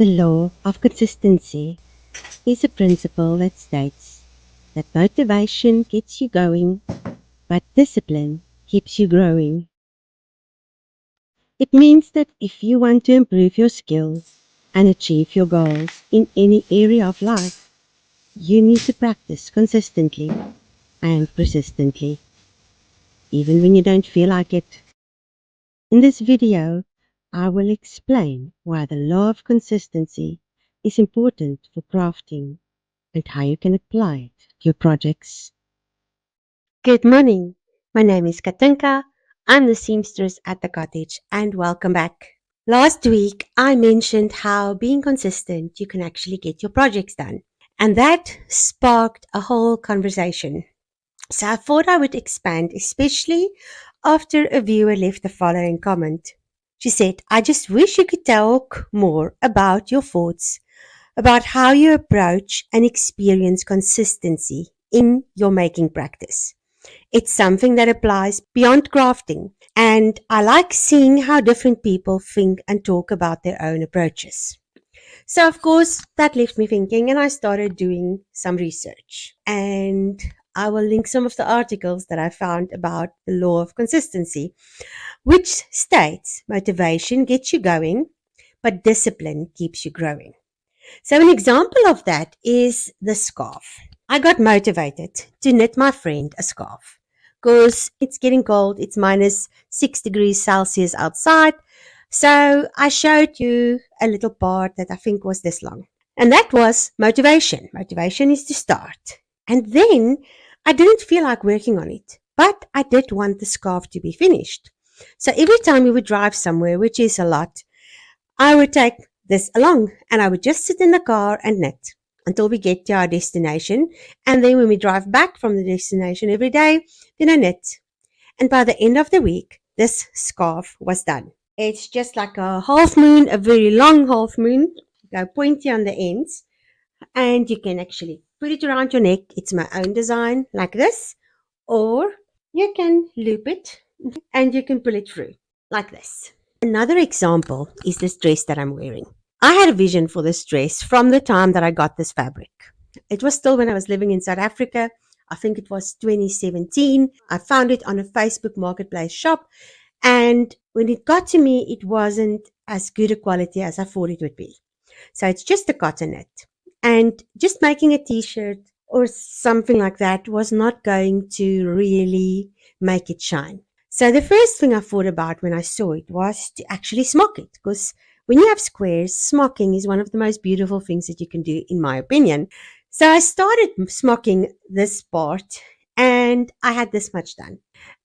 The law of consistency is a principle that states that motivation gets you going, but discipline keeps you growing. It means that if you want to improve your skills and achieve your goals in any area of life, you need to practice consistently and persistently, even when you don't feel like it. In this video, I will explain why the law of consistency is important for crafting and how you can apply it to your projects. Good morning. My name is Katinka. I'm the seamstress at the cottage, and welcome back. Last week, I mentioned how being consistent, you can actually get your projects done. And that sparked a whole conversation. So I thought I would expand, especially after a viewer left the following comment. She said, I just wish you could talk more about your thoughts about how you approach and experience consistency in your making practice. It's something that applies beyond crafting, and I like seeing how different people think and talk about their own approaches. So, of course, that left me thinking, and I started doing some research. And I will link some of the articles that I found about the law of consistency, which states motivation gets you going, but discipline keeps you growing. So, an example of that is the scarf. I got motivated to knit my friend a scarf because it's getting cold, it's minus 6 degrees Celsius outside. So, I showed you a little part that I think was this long. And that was motivation. Motivation is to start. And then I didn't feel like working on it, but I did want the scarf to be finished. So, every time we would drive somewhere, which is a lot, I would take this along and I would just sit in the car and knit until we get to our destination. And then when we drive back from the destination every day, then I knit. And by the end of the week, this scarf was done. It's just like a half moon, a very long half moon, go pointy on the ends, and you can actually put it around your neck. It's my own design like this, or you can loop it and you can pull it through like this. Another example is this dress that I'm wearing. I had a vision for this dress from the time that I got this fabric. It was still when I was living in South Africa. I think it was 2017. I found it on a Facebook marketplace shop. And when it got to me, it wasn't as good a quality as I thought it would be. So it's just a cotton knit. And just making a t-shirt or something like that was not going to really make it shine. So the first thing I thought about when I saw it was to actually smock it, because when you have squares, smocking is one of the most beautiful things that you can do, in my opinion. So I started smocking this part and I had this much done.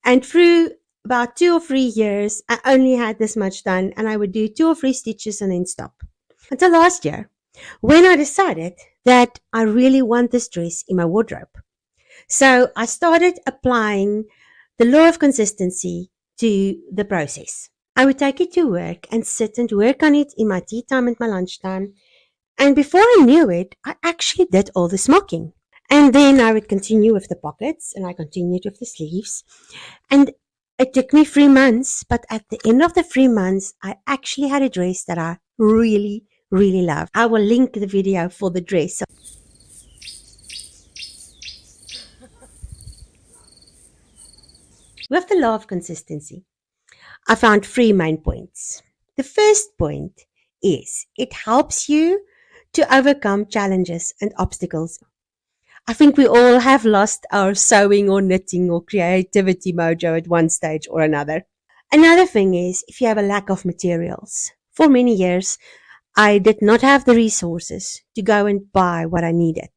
And through about 2 or 3 years, I only had this much done and I would do 2 or 3 stitches and then stop. Until last year, when I decided that I really want this dress in my wardrobe. So I started applying the law of consistency to the process. I would take it to work and sit and work on it in my tea time and my lunchtime. And before I knew it, I actually did all the smocking. And then I would continue with the pockets and I continued with the sleeves. And it took me 3 months, but at the end of the 3 months, I actually had a dress that I really, really loved. I will link the video for the dress. With the law of consistency, I found 3 main points. The first point is it helps you to overcome challenges and obstacles. I think we all have lost our sewing or knitting or creativity mojo at one stage or another. Another thing is if you have a lack of materials. For many years, I did not have the resources to go and buy what I needed.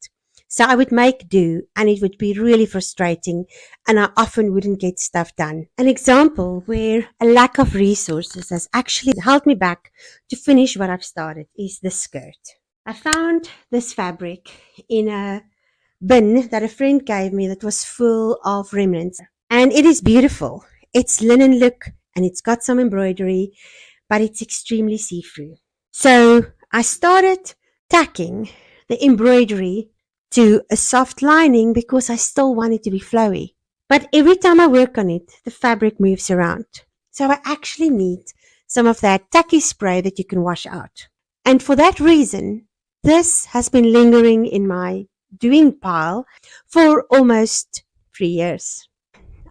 So I would make do and it would be really frustrating and I often wouldn't get stuff done. An example where a lack of resources has actually held me back to finish what I've started is this skirt. I found this fabric in a bin that a friend gave me that was full of remnants and it is beautiful. It's linen look and it's got some embroidery, but it's extremely see-through. So I started tacking the embroidery to a soft lining because I still want it to be flowy. But every time I work on it, the fabric moves around. So I actually need some of that tacky spray that you can wash out. And for that reason, this has been lingering in my doing pile for almost 3 years.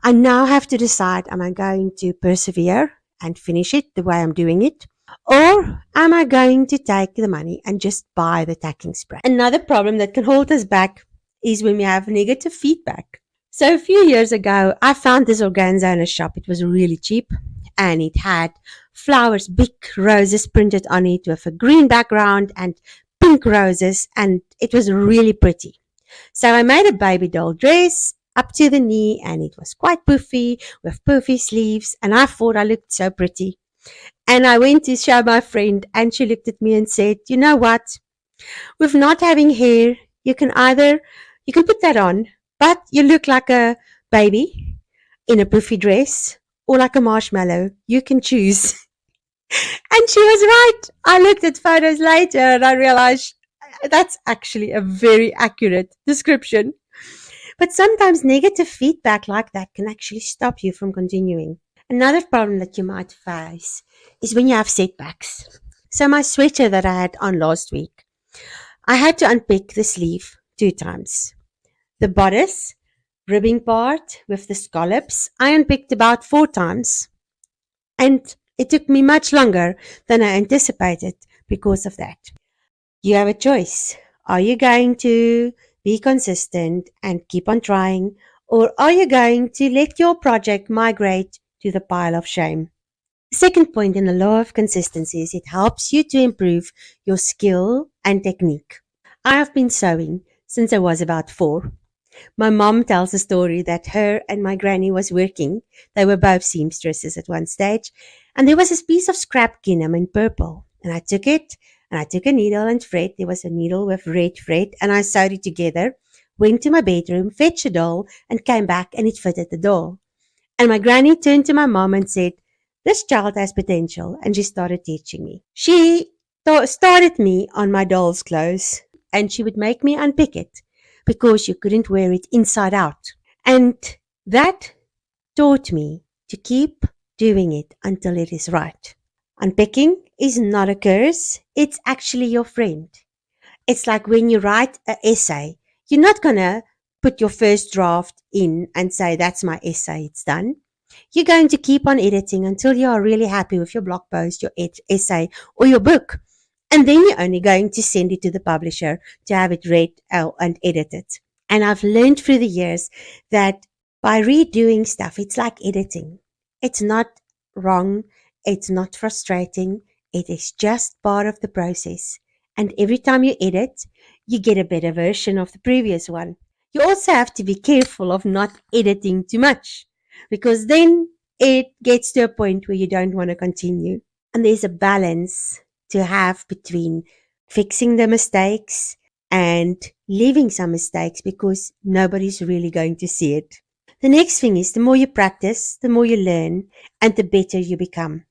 I now have to decide, am I going to persevere and finish it the way I'm doing it? Or am I going to take the money and just buy the tacking spray? Another problem that can hold us back is when we have negative feedback. So a few years ago, I found this organza in a shop. It was really cheap and it had flowers, big roses printed on it with a green background and pink roses, and it was really pretty. So I made a baby doll dress up to the knee and it was quite poofy with poofy sleeves, and I thought I looked so pretty. And I went to show my friend and she looked at me and said, "You know what? With not having hair, you can put that on, but you look like a baby in a poofy dress or like a marshmallow. You can choose." And she was right. I looked at photos later and I realized that's actually a very accurate description. But sometimes negative feedback like that can actually stop you from continuing. Another problem that you might face is when you have setbacks. So, my sweater that I had on last week, I had to unpick the sleeve 2 times. The bodice, ribbing part with the scallops, I unpicked about 4 times. And it took me much longer than I anticipated because of that. You have a choice. Are you going to be consistent and keep on trying, or are you going to let your project migrate to the pile of shame? The second point in the law of consistency is it helps you to improve your skill and technique. I have been sewing since I was about 4. My mom tells a story that her and my granny was working. They were both seamstresses at one stage, and there was this piece of scrap gingham in purple. And I took it, and I took a needle and thread. There was a needle with red thread, and I sewed it together. Went to my bedroom, fetched a doll, and came back, and it fitted the doll. And my granny turned to my mom and said, "This child has potential," and she started teaching me. She started me on my doll's clothes, and she would make me unpick it because you couldn't wear it inside out. And that taught me to keep doing it until it is right. Unpicking is not a curse, it's actually your friend. It's like when you write an essay, you're not going to put your first draft in and say, "That's my essay, it's done." You're going to keep on editing until you are really happy with your blog post, your essay, or your book. And then you're only going to send it to the publisher to have it read and edited. And I've learned through the years that by redoing stuff, it's like editing. It's not wrong. It's not frustrating. It is just part of the process. And every time you edit, you get a better version of the previous one. You also have to be careful of not editing too much because then it gets to a point where you don't want to continue. And there's a balance to have between fixing the mistakes and leaving some mistakes because nobody's really going to see it. The next thing is the more you practice, the more you learn, and the better you become.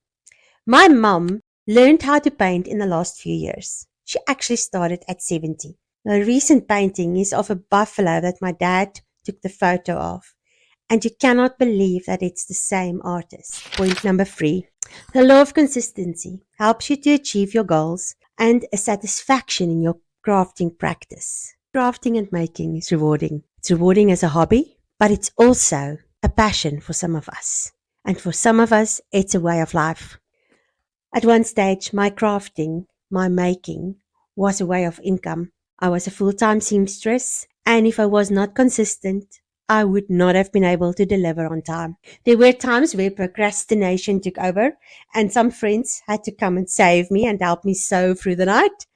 My mom learned how to paint in the last few years. She actually started at 70. A recent painting is of a buffalo that my dad took the photo of, and you cannot believe that it's the same artist. Point number 3. The law of consistency helps you to achieve your goals and a satisfaction in your crafting practice. Crafting and making is rewarding. It's rewarding as a hobby, but it's also a passion for some of us. And for some of us, it's a way of life. At one stage, my crafting, my making, was a way of income. I was a full-time seamstress, and if I was not consistent, I would not have been able to deliver on time. There were times where procrastination took over, and some friends had to come and save me and help me sew through the night.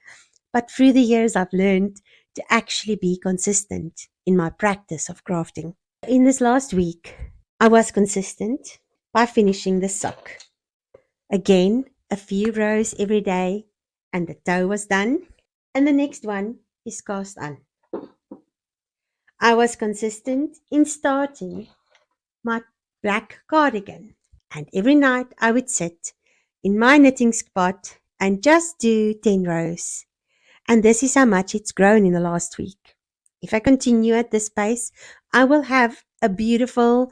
But through the years, I've learned to actually be consistent in my practice of crafting. In this last week, I was consistent by finishing the sock. Again, a few rows every day, and the toe was done, and the next one is cast on. I was consistent in starting my black cardigan, and every night I would sit in my knitting spot and just do 10 rows. And this is how much it's grown in the last week. If I continue at this pace, I will have a beautiful,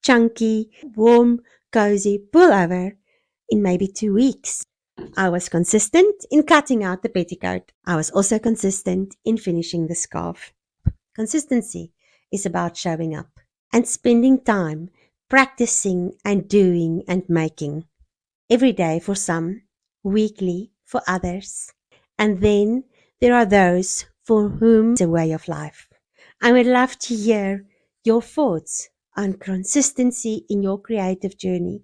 chunky, warm, cozy pullover in maybe 2 weeks. I was consistent in cutting out the petticoat. I was also consistent in finishing the scarf. Consistency is about showing up and spending time practicing and doing and making. Every day for some, weekly for others. And then there are those for whom it's a way of life. I would love to hear your thoughts on consistency in your creative journey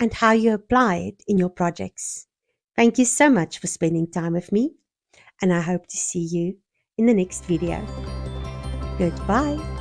and how you apply it in your projects. Thank you so much for spending time with me, and I hope to see you in the next video. Goodbye.